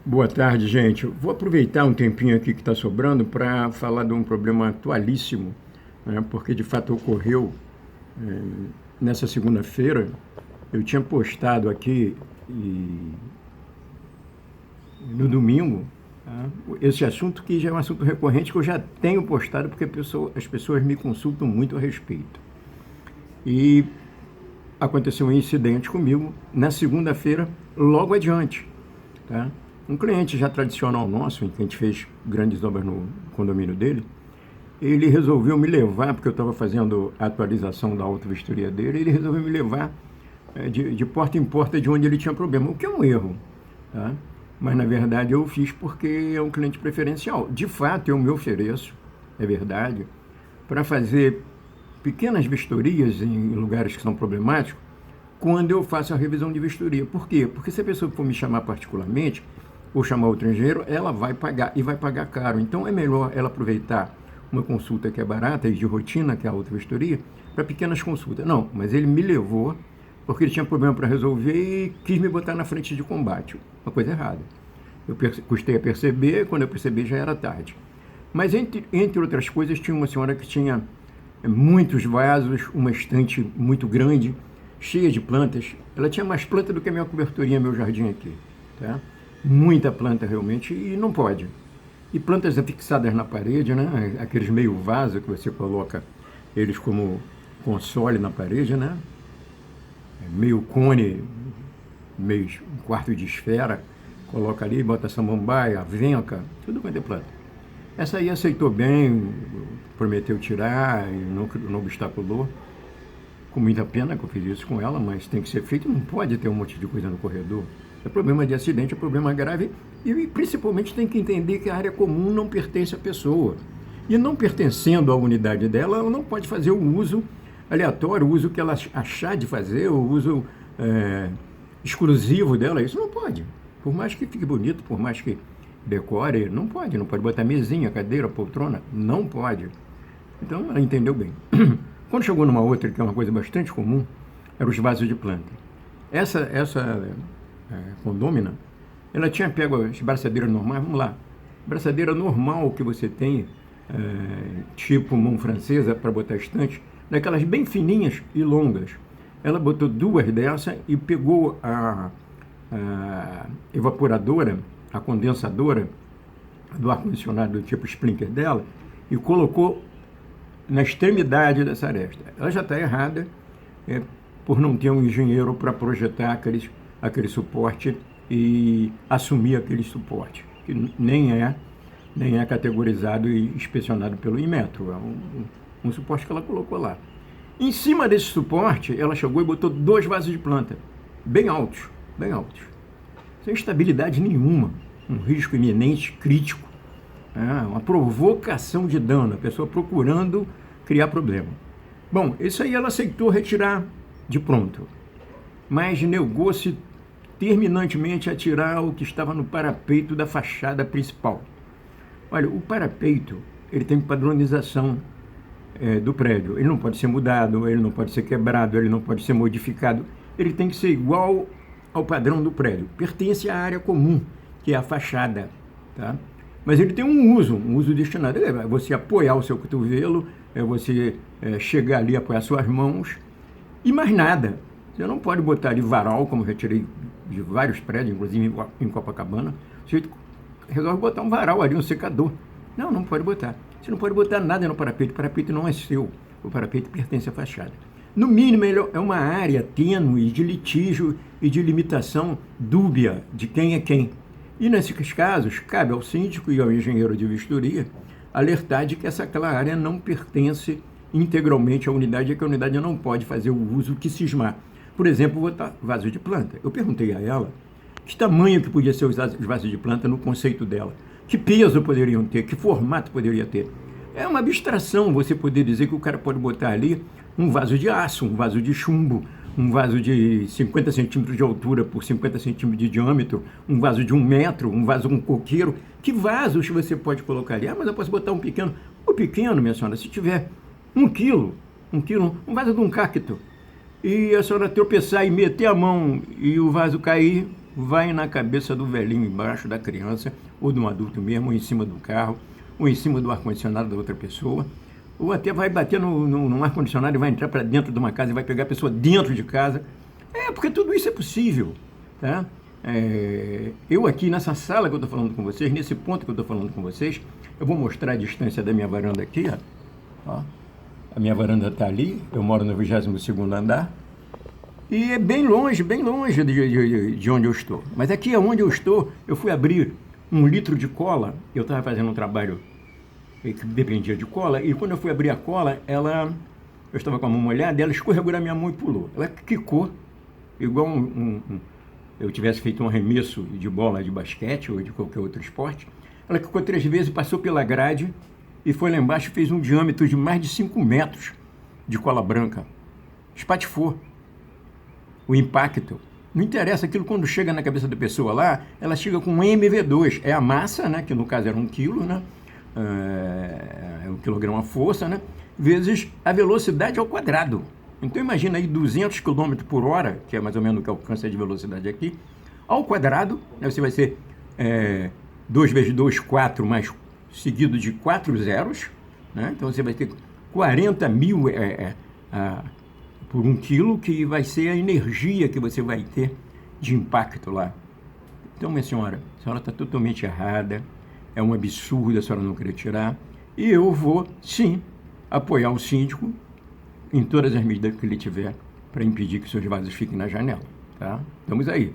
Boa tarde, gente. Vou aproveitar um tempinho aqui que está sobrando para falar de um problema atualíssimo, né, porque de fato ocorreu nessa segunda-feira. Eu tinha postado aqui no domingo, tá, esse assunto que já é um assunto recorrente que eu já tenho postado porque as pessoas me consultam muito a respeito. E aconteceu um incidente comigo na segunda-feira, logo adiante, tá? Um cliente já tradicional nosso, em que a gente fez grandes obras no condomínio dele, ele resolveu me levar, porque eu estava fazendo a atualização da auto-vistoria dele, ele resolveu me levar de porta em porta de onde ele tinha problema, o que é um erro, tá? Mas na verdade eu fiz porque é um cliente preferencial. De fato eu me ofereço, é verdade, para fazer pequenas vistorias em lugares que são problemáticos, quando eu faço a revisão de vistoria. Por quê? Porque se a pessoa for me chamar particularmente, ou chamar outro engenheiro, ela vai pagar, e vai pagar caro. Então é melhor ela aproveitar uma consulta que é barata e de rotina, que é a outra-vistoria, para pequenas consultas. Não, mas ele me levou porque ele tinha problema para resolver e quis me botar na frente de combate. Uma coisa errada. Eu custei a perceber, quando eu percebi já era tarde. Mas entre outras coisas, tinha uma senhora que tinha muitos vasos, uma estante muito grande, cheia de plantas. Ela tinha mais planta do que a minha cobertoria, meu jardim aqui, tá? Muita planta realmente, e não pode. E plantas fixadas na parede, né? Aqueles meio vaso que você coloca eles como console na parede, né? Meio cone, meio um quarto de esfera, coloca ali, bota samambaia, venca, tudo quanto é planta. Essa aí aceitou bem, prometeu tirar e não obstaculou. Com muita pena que eu fiz isso com ela, mas tem que ser feito, não pode ter um monte de coisa no corredor. É problema de acidente, é problema grave e principalmente tem que entender que a área comum não pertence à pessoa. E não pertencendo à unidade dela, ela não pode fazer o uso aleatório, o uso que ela achar de fazer, o uso exclusivo dela, isso não pode. Por mais que fique bonito, por mais que decore, não pode botar mesinha, cadeira, poltrona, não pode. Então ela entendeu bem. Quando chegou numa outra, que é uma coisa bastante comum, eram os vasos de planta. Essa condômina, ela tinha pego as braçadeiras normais, vamos lá, braçadeira normal que você tem, tipo mão francesa para botar estante, daquelas bem fininhas e longas. Ela botou duas dessas e pegou a evaporadora, a condensadora do ar-condicionado do tipo sprinkler dela e colocou na extremidade dessa aresta. Ela já está errada por não ter um engenheiro para projetar aquele suporte e assumir aquele suporte, que nem é categorizado e inspecionado pelo Inmetro. É um suporte que ela colocou lá. Em cima desse suporte, ela chegou e botou dois vasos de planta, bem altos, sem estabilidade nenhuma, um risco iminente, crítico, uma provocação de dano, a pessoa procurando criar problema. Bom, isso aí ela aceitou retirar de pronto, mas negou-se terminantemente a tirar o que estava no parapeito da fachada principal. Olha, o parapeito, ele tem padronização do prédio, ele não pode ser mudado, ele não pode ser quebrado, ele não pode ser modificado, ele tem que ser igual ao padrão do prédio, pertence à área comum, que é a fachada, tá? Mas ele tem um uso destinado, é você apoiar o seu cotovelo, é você chegar ali, apoiar suas mãos, e mais nada. Você não pode botar de varal, como eu já tirei de vários prédios, inclusive em Copacabana, você resolve botar um varal ali, um secador. Não pode botar. Você não pode botar nada no parapeito, o parapeito não é seu, o parapeito pertence à fachada. No mínimo, ele é uma área tênue de litígio e de limitação dúbia de quem é quem. E nesses casos, cabe ao síndico e ao engenheiro de vistoria alertar de que aquela área não pertence integralmente à unidade e que a unidade não pode fazer o uso que cismar. Por exemplo, botar vaso de planta. Eu perguntei a ela que tamanho que podia ser os vasos de planta no conceito dela, que peso poderiam ter, que formato poderia ter. É uma abstração você poder dizer que o cara pode botar ali um vaso de aço, um vaso de chumbo, um vaso de 50 centímetros de altura por 50 centímetros de diâmetro, um vaso de 1 metro, um vaso com coqueiro. Que vasos você pode colocar ali? Mas eu posso botar um pequeno. O pequeno, minha senhora, se tiver 1 quilo, um vaso de um cacto, e a senhora tropeçar e meter a mão e o vaso cair, vai na cabeça do velhinho embaixo da criança, ou de um adulto mesmo, ou em cima do carro, ou em cima do ar-condicionado da outra pessoa, ou até vai bater no ar-condicionado e vai entrar para dentro de uma casa e vai pegar a pessoa dentro de casa. Porque tudo isso é possível, tá? Eu aqui nessa sala que eu estou falando com vocês, nesse ponto que eu estou falando com vocês, eu vou mostrar a distância da minha varanda aqui, ó. A minha varanda está ali, eu moro no 22º andar, e é bem longe de onde eu estou. Mas aqui é onde eu estou, eu fui abrir 1 litro de cola, eu estava fazendo um trabalho que dependia de cola, e quando eu fui abrir a cola, eu estava com a mão molhada, ela escorregou na minha mão e pulou. Ela quicou, igual eu tivesse feito um arremesso de bola de basquete ou de qualquer outro esporte. Ela quicou 3 vezes, passou pela grade e foi lá embaixo e fez um diâmetro de mais de 5 metros de cola branca. Espatifou. O impacto. Não interessa aquilo, quando chega na cabeça da pessoa lá, ela chega com um MV2. É a massa, né, que no caso era 1 quilo, né? 1 quilograma a força, né? Vezes a velocidade ao quadrado. Então imagina aí 200 km por hora, que é mais ou menos o que alcança de velocidade aqui, ao quadrado, né, você vai ser 2 vezes 2, 4, mais seguido de 4 zeros, né? Então você vai ter 40 mil por 1 quilo, que vai ser a energia que você vai ter de impacto lá. Então, minha senhora, a senhora está totalmente errada, é um absurdo a senhora não querer tirar, e eu vou, sim, apoiar o síndico em todas as medidas que ele tiver para impedir que seus vasos fiquem na janela, tá? Estamos aí.